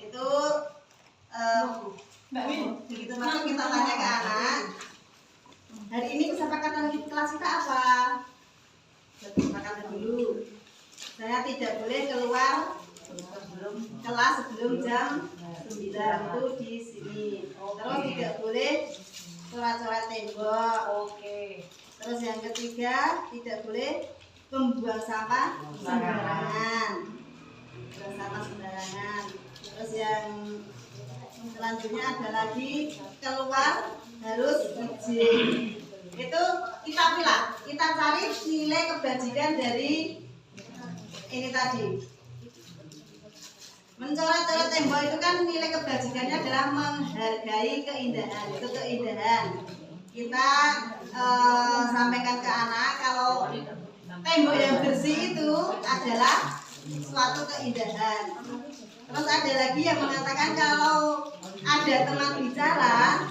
Itu begitu masuk kita tanya ke anak. Hari ini kesepakatan kelas kita apa? Kesepakatan dulu. Saya tidak boleh keluar kelas sebelum jam 9 itu di sini. Terus tidak boleh coret-coret tembok. Oke. Terus yang ketiga, tidak boleh membuang sampah sembarangan. Membuang sampah sembarangan. Terus yang selanjutnya ada lagi keluar harus izin. Itu kita pilih, kita cari nilai kebajikan dari ini tadi. Mencoret-coret tembok itu kan nilai kebajikannya adalah menghargai keindahan. Itu keindahan. Kita sampaikan ke anak kalau tembok yang bersih itu adalah suatu keindahan. Terus ada lagi yang mengatakan kalau ada teman bicara,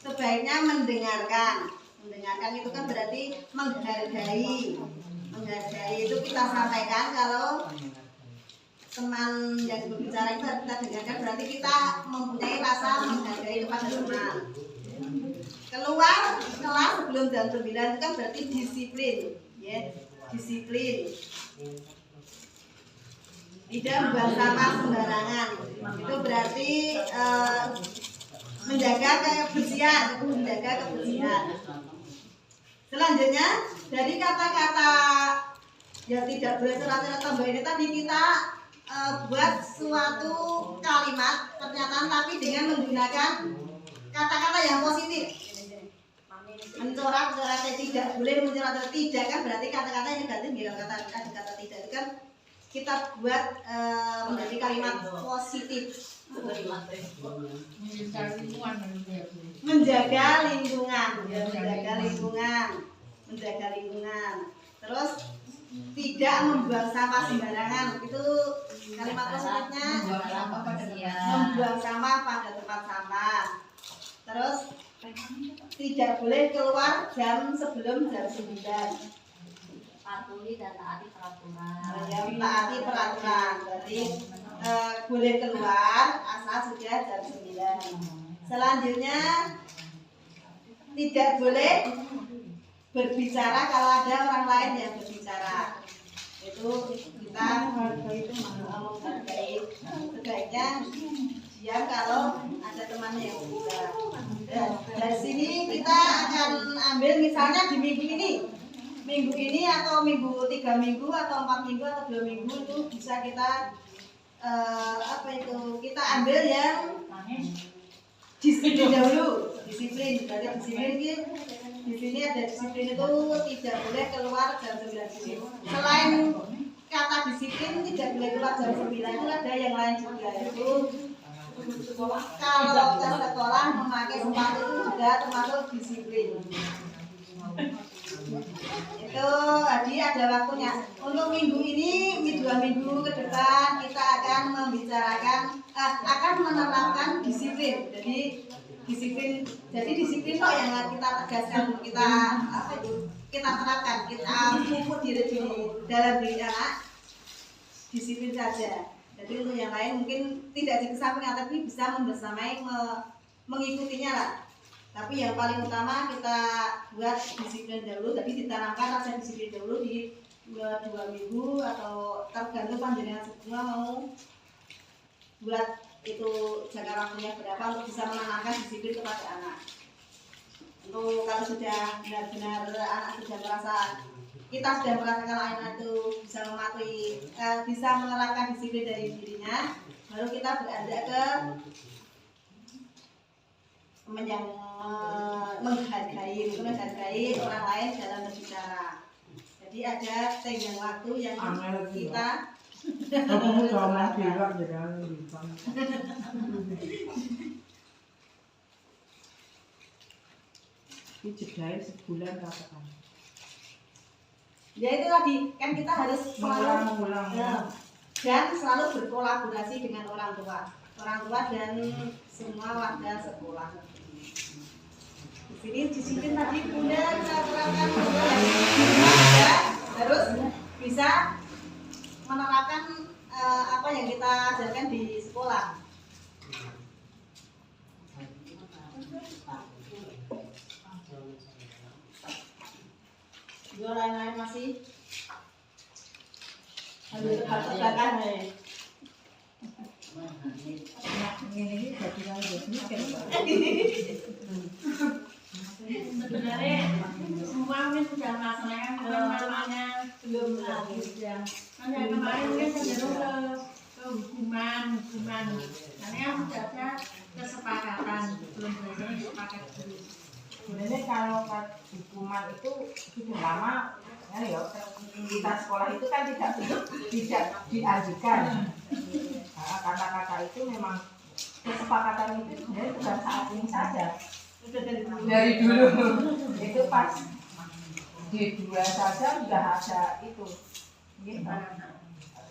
sebaiknya mendengarkan. Mendengarkan itu kan berarti menghargai. Menghargai itu kita sampaikan kalau teman yang berbicara itu harus kita dengarkan, berarti kita mempunyai rasa menghargai kepada teman. Keluar kelas sebelum jam 9 itu kan berarti disiplin, ya, disiplin. Tidak membuang sampah sembarangan. Itu berarti menjaga kebersihan, Selanjutnya dari kata-kata yang tidak boleh coret-coret tembok ini tadi kita buat suatu kalimat pernyataan tapi dengan menggunakan kata-kata yang positif. Mencoret-coret tidak boleh, mencoret tidak kan berarti kata-kata yang negatif. Ya, kata tidak itu kan kita buat menjadi kalimat positif. Menjaga lingkungan. Terus tidak membuang sampah sembarangan. Itu kalimat positifnya. Membuang sampah pada tempat sampah. Terus tidak boleh keluar sebelum jam 9. Patuhi dan taati peraturan. Taati peraturan. Berarti boleh keluar asal sudah jam 9. Selanjutnya tidak boleh berbicara kalau ada orang lain yang berbicara. Itu kita menghargai. Sebaiknya diam kalau ada temannya yang berbicara. Dari sini kita akan ambil misalnya di minggu ini atau 3 minggu atau 4 minggu atau 2 minggu itu bisa kita kita ambil yang disiplin dahulu. Disiplin, berarti disiplin di sini ada disiplin itu tidak boleh keluar jam 9 sini. Selain kata disiplin tidak boleh keluar jam 9 itu ada yang lain juga, itu kalau ke sekolah memakai sepatu itu juga termasuk disiplin. Itu tadi ada waktunya. Untuk minggu ini 2 minggu ke depan kita akan membicarakan, akan menerapkan disiplin. Jadi disiplin kok yang kita tegaskan, kita terapkan, kita pupuk di dalam diri anak, disiplin saja. Jadi untuk yang lain mungkin tidak dikesampingkan, tapi bisa membersamai, mengikutinya lah. Tapi yang paling utama kita buat disiplin dahulu, jadi ditanamkan rasa disiplin dahulu di 2 minggu atau tergantung panjenengan semua mau buat itu jangka waktunya berapa untuk bisa menanamkan disiplin kepada anak. Untuk kalau sudah benar-benar anak sudah merasa, kita sudah merasakan anak itu bisa mematuhi, bisa menerapkan disiplin dari dirinya, baru kita beranjak ke yang menghargai orang lain dalam berbicara. Jadi ada tenggang waktu yang kita Kamu jangan bilang jangan bilang. Ini jedanya sebulan katakan. ya itu tadi kan kita harus selalu Mengulang. dan selalu berkolaborasi dengan orang tua dan semua warga sekolah. Di sini tadi Bunda kita terapkan ya, terus bisa menerapkan apa yang kita ajarkan di sekolah. Dua lain-lain masih ambil tebakan nih. Ini bagi Sebenarnya semua mungkin sudah melaksanakan namanya belum ya. Hanya kemarin mungkin cenderung ke hukuman. Karena yang sudah ada kesepakatan, belum biasanya sepakat dulu. sebenarnya kalau hukuman itu sudah lama ya, kita sekolah itu kan tidak diajukan. Kata-kata itu memang kesepakatan itu sebenarnya bukan saat ini saja, dari dulu. Itu pas D2 saja sudah ada itu,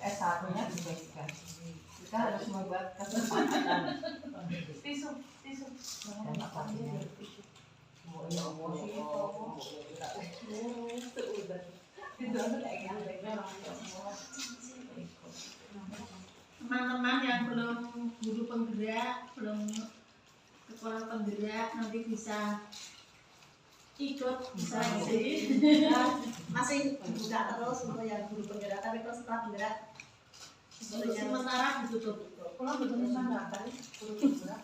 S1-nya juga. Kita harus membuat kesepakatan. Tisu. Teman-teman yang belum guru penggerak, belum sekolah penggerak, nanti bisa ikut, bisa sini. Masih buka terus untuk yang guru penggerak, tapi kalau setelah penggerak Sementara ditutup. Kalau betul sana tadi guru penggerak.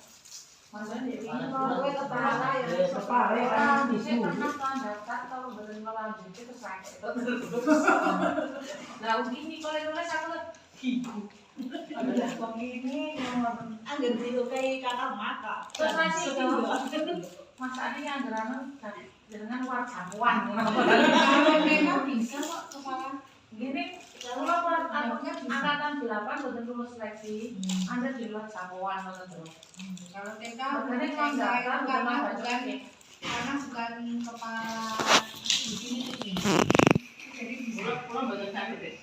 Masa ini kalau kepala ya Kepala kan Ini bisu. pernah daftar kalau betul melanjut itu sakit. Nah begini kalau nulis aku gigi. Ada begini anggar dilukai kata maka. terus masih itu. Masa ini yang dengan luar jangkauan. Mereka bisa kok kepala. Gini, kalau angkatan 8 betul lulus seleksi, Anda di luar jangkauan terus. Kalau TK Makanya bukan nggak karena tahu bukan kenapa kepala di sini. Jadi Pulang betul sakit deh.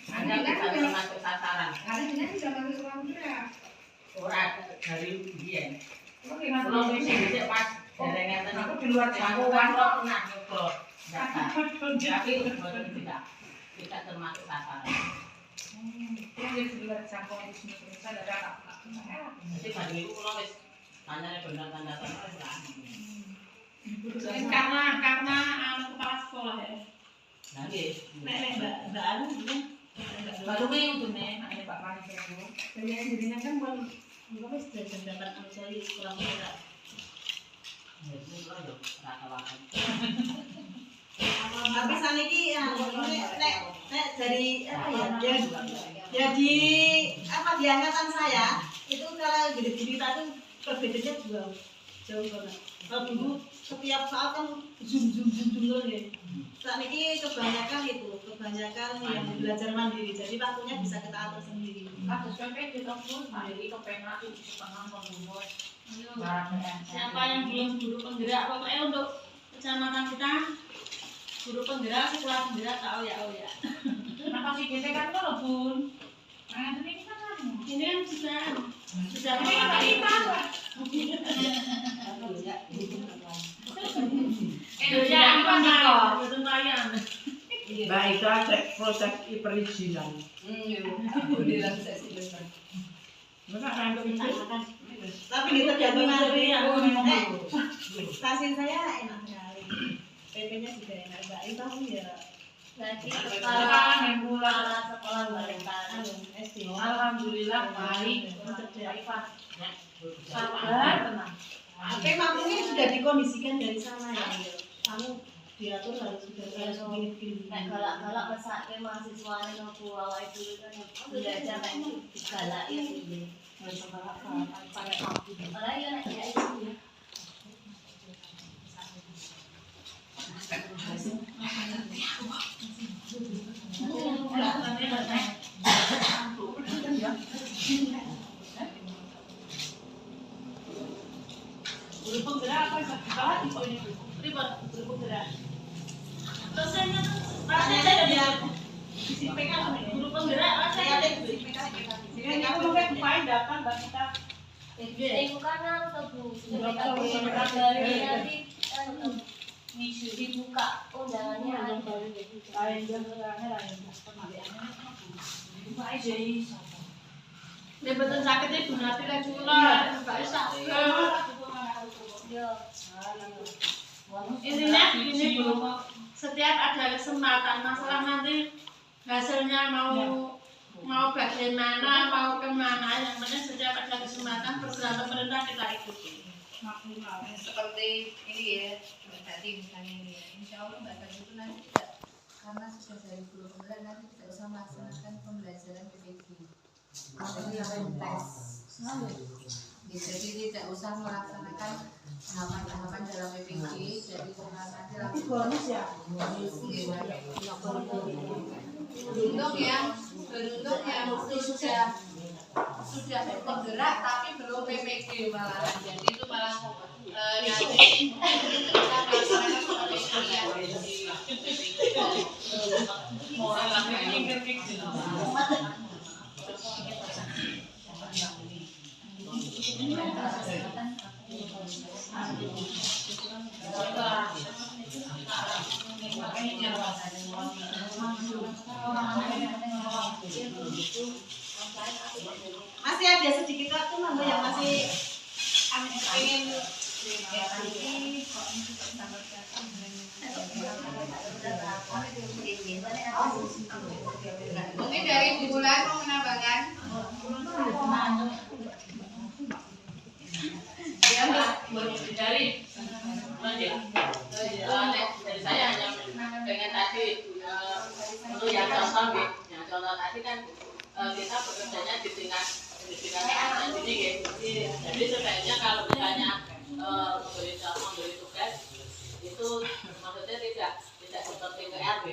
Anda Anda kan bisa masuk sasaran. karena kita sudah masuk ruang gerak. Orang dari dia. Lu gimana? Pulang bisa pas jaringan tadi. Aku di luar Jangkauan jangkauan kok pernah nyoba. Tapi betul tidak termasuk sasaran. Yang di luar jangkauan di sini terus ada apa? Jadi pada itu pulang wis tanyanya benar tanda Karena anak kepala sekolah ya. nanti. Mbak Anu gitu. Baru minggu nih, ada Pak Mani itu. Kalian dirinya kan belum sudah mendapat konseli sekolah penggerak. Ini pulang yuk rata-rata. Tapi saniki nek dari apa ya? Jadi apa di angkatan saya itu kalau gede-gede itu perbedaannya jauh banget. Kalau dulu setiap saat kan zoom terus ya. Saat ini kebanyakan yang belajar mandiri. Jadi waktunya bisa kita atur sendiri. Ada sampai di kampus, mandiri kepenak itu setengah pembuat. Siapa yang belum guru penggerak, pokoknya untuk kecamatan kita guru penggerak, sekolah penggerak tahu ya. Kenapa sih IGT kan lo Bun. Nah, ini kan Ini kan sudah ini kan IPA. Indonesia apa kok? Betul bayang. Mbak Ika cek proses perizinan. Enggak random itu. Tapi di tergantung nanti yang stasiun saya enak sekali. PP-nya juga enak. Mbak Ika pun ya Berarti sekarang yang pulang sekolah balikan. SD. alhamdulillah baik untuk IPA. Sabar tenang. Tapi maksudnya sudah dikondisikan dari sana ya. Kamu diatur harus sudah harus begini-begini. Nek galak-galak mesake mahasiswane nopo awake dhewe kan belajar nek galak ya iki. Ora ya nek ya iki. Guru penggerak apa sekolah di poin itu? ribet. Guru penggerak. Dosennya tuh Rasanya rasanya ada dia di PK guru penggerak saya rasanya. ada di PK. Jadi aku mungkin main datang Mbak kita. Bukan atau Bu, dari nanti dibuka undangannya. Dia betul sakitnya Bu Nati lagi kula, Mbak sakit. Intinya begini Bu, setiap ada kesempatan masalah nanti hasilnya mau bagaimana, mau kemana, yang penting setiap ada kesempatan program pemerintah kita ikuti. Seperti ini ya, Mbak Tati misalnya ini ya. Insya Allah Mbak Tati itu nanti tidak, karena sudah dari guru penggerak nanti tidak usah melaksanakan pembelajaran PPG. Jadi yang tes. Jadi tidak usah melaksanakan tahapan-tahapan dalam PPG. Jadi nanti langsung Bonus ya. beruntung yang sudah bergerak tapi belum PPG malah. Jadi itu malah nanti kita melaksanakan Masih ada sedikit waktu Mangga yang masih pengen mungkin dari bulan mau menambahkan. Ya Mbak, dari dari saya hanya pengen tadi untuk yang contoh tadi kan kita bekerjanya di tingkat atas jadi jadi sebaiknya kalau misalnya memberi tugas itu maksudnya tidak seperti ke RW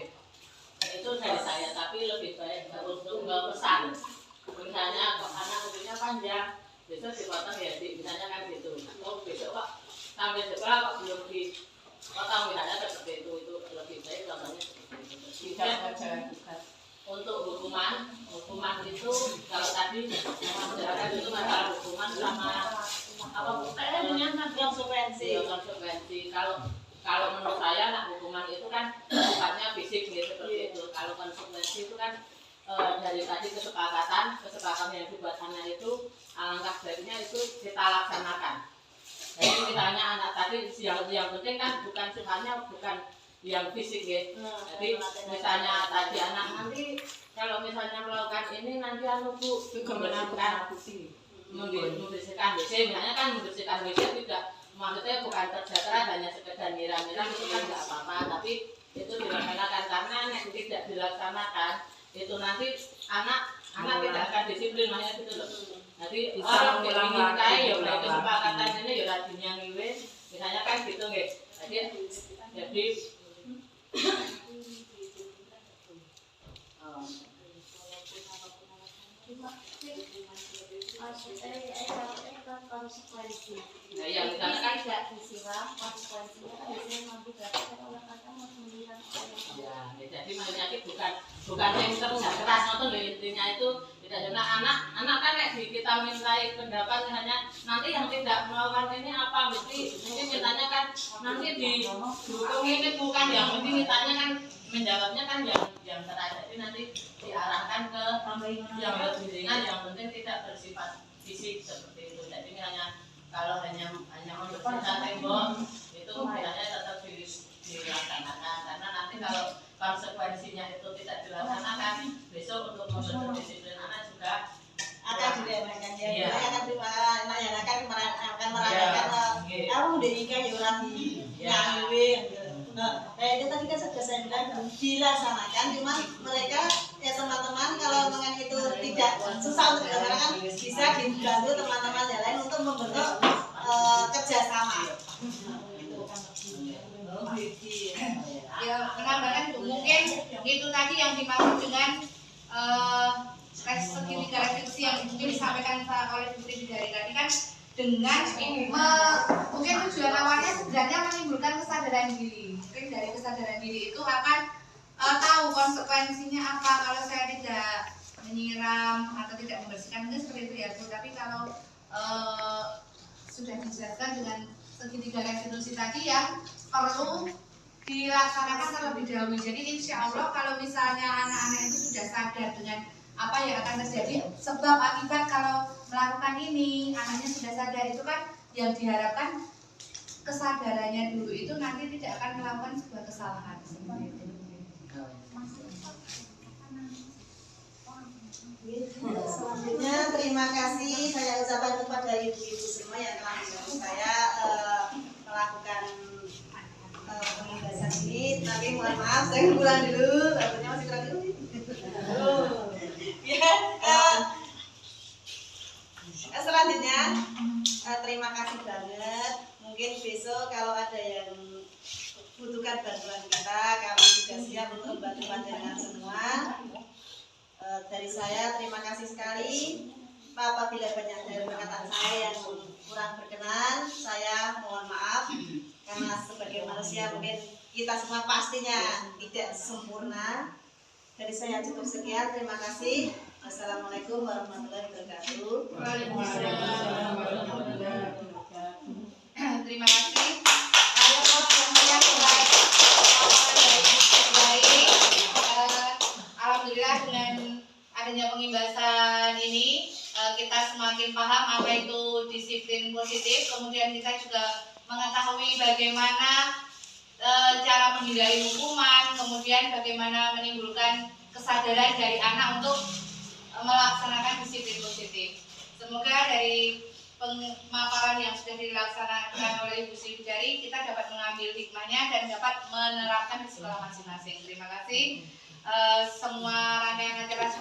itu dari saya, tapi lebih baik untuk pesan misalnya anak umurnya panjang besok dipotong ya misalnya kan gitu. Oh besok kok sampai sekolah kok belum dipotong misalnya seperti itu lebih baik contohnya seperti itu. Tidak untuk hukuman itu kalau tadi masyarakat itu masalah hukuman sama apa konsekuensi. Kalau menurut saya nah, hukuman itu kan sifatnya fisik gitu seperti itu. Kalau konsekuensi itu kan dari tadi kesepakatan yang dibuat anak itu alangkah baiknya itu kita laksanakan. Jadi misalnya anak tadi yang penting kan bukan sifatnya bukan yang fisik ya. Jadi misalnya tadi anak nanti kalau misalnya melakukan ini nanti Bu membersihkan WC misalnya kan membersihkan WC tidak maksudnya bukan kerja keras hanya sekedar nyiram-nyiram itu kan nggak apa-apa, tapi itu dilaksanakan karena nek tidak dilaksanakan itu nanti anak tidak akan disiplin makanya gitu loh. Nanti orang yang mengintai ya udah kesepakatan ini ya rajinnya ngiwe misalnya kan gitu nggih. Jadi konsekuensi. nah ya misalnya kan tidak disiram konsekuensinya kan biasanya mampu dilakukan oleh kata mas mendiram. ya jadi makanya bukan bukan yang kerja keras ngoten lho intinya itu tidak cuma anak kan nek kita mintai pendapat hanya nanti yang tidak melakukan ini apa mesti mintanya kan nanti didukung ini bukan yang penting mintanya kan menjawabnya kan yang terakhir jadi nanti diarahkan ke yang lebih ringan yang penting tidak bersifat fisik seperti itu jadi hanya kalau hanya membersihkan tembok itu biasanya tetap dilaksanakan karena nanti kalau konsekuensinya itu tidak dilaksanakan besok untuk membentuk disiplin anak juga akan dilaksanakan ya akan merayakan aku udah nikah ya orang nyanyi itu tadi kan sudah saya bilang dilaksanakan cuma mereka ya teman-teman kalau dengan itu tidak susah untuk dilaksanakan bisa dibantu teman-teman yang lain untuk membentuk kerjasama. Ya menambahkan itu mungkin itu tadi yang dimaksud dengan segitiga refleksi yang mungkin disampaikan oleh Bu Bidari tadi kan dengan mungkin tujuan awalnya sebenarnya menimbulkan kesadaran diri. Mungkin dari kesadaran diri itu akan tahu konsekuensinya apa kalau saya tidak menyiram atau tidak membersihkan mungkin seperti itu ya Bu. Tapi kalau sudah dijelaskan dengan segitiga restitusi tadi yang perlu dilaksanakan terlebih dahulu. Jadi insya Allah kalau misalnya anak-anak itu sudah sadar dengan apa yang akan terjadi sebab akibat kalau melakukan ini anaknya sudah sadar itu kan yang diharapkan kesadarannya dulu itu nanti tidak akan melakukan sebuah kesalahan seperti itu. Selanjutnya terima kasih saya ucapkan kepada ibu-ibu semua yang telah membantu saya melakukan pembahasan ini. Tapi mohon maaf saya pulang dulu, rambutnya masih kurang dulu. Ya, selanjutnya terima kasih banget. Mungkin besok kalau ada yang butuhkan bantuan kita, kami juga siap untuk membantu panjenengan semua. Dari saya terima kasih sekali. Apabila banyak dari perkataan saya yang kurang berkenan, saya mohon maaf karena sebagai manusia mungkin kita semua pastinya tidak sempurna. Dari saya cukup sekian, terima kasih. Assalamualaikum warahmatullahi wabarakatuh. Terima kasih. Alhamdulillah dengan adanya pengimbasan ini kita semakin paham apa itu disiplin positif. Kemudian kita juga mengetahui bagaimana cara menghindari hukuman, kemudian bagaimana menimbulkan kesadaran dari anak untuk melaksanakan disiplin positif. Semoga dari pemaparan yang sudah dilaksanakan oleh Ibu Sri Bidari kita dapat mengambil hikmahnya dan dapat menerapkan di sekolah masing-masing. Terima kasih. Semua rangkaian acara